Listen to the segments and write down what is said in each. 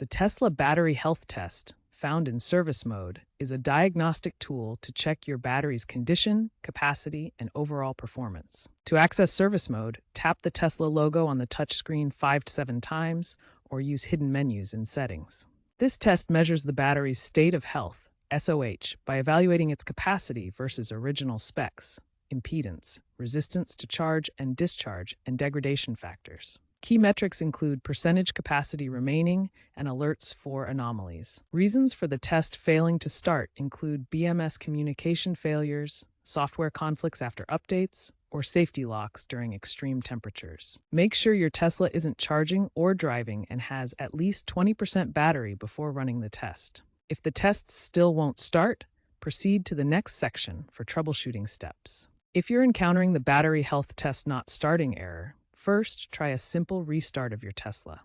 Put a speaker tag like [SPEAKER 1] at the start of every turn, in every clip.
[SPEAKER 1] The Tesla Battery Health Test, found in service mode, is a diagnostic tool to check your battery's condition, capacity, and overall performance. To access service mode, tap the Tesla logo on the touchscreen 5 to 7 times or use hidden menus in settings. This test measures the battery's state of health, SOH, by evaluating its capacity versus original specs, impedance, resistance to charge and discharge, and degradation factors. Key metrics include percentage capacity remaining and alerts for anomalies. Reasons for the test failing to start include BMS communication failures, software conflicts after updates, or safety locks during extreme temperatures. Make sure your Tesla isn't charging or driving and has at least 20% battery before running the test. If the test still won't start, proceed to the next section for troubleshooting steps. If you're encountering the battery health test not starting error, first, try a simple restart of your Tesla.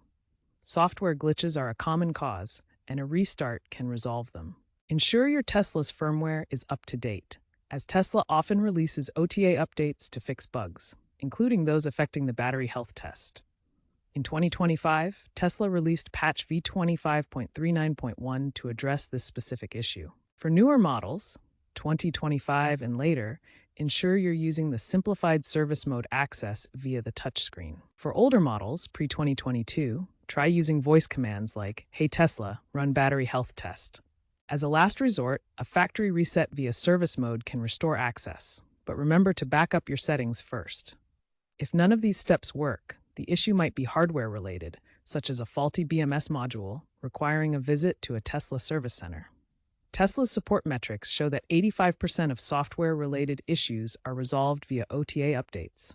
[SPEAKER 1] Software glitches are a common cause, and a restart can resolve them. Ensure your Tesla's firmware is up to date, as Tesla often releases OTA updates to fix bugs, including those affecting the battery health test. In 2025, Tesla released patch v25.39.1 to address this specific issue. For newer models, 2025 and later, ensure you're using the simplified service mode access via the touchscreen. For older models, pre-2022, try using voice commands like, "Hey Tesla, run battery health test." As a last resort, a factory reset via service mode can restore access, but remember to back up your settings first. If none of these steps work, the issue might be hardware-related, such as a faulty BMS module requiring a visit to a Tesla service center. Tesla's support metrics show that 85% of software-related issues are resolved via OTA updates.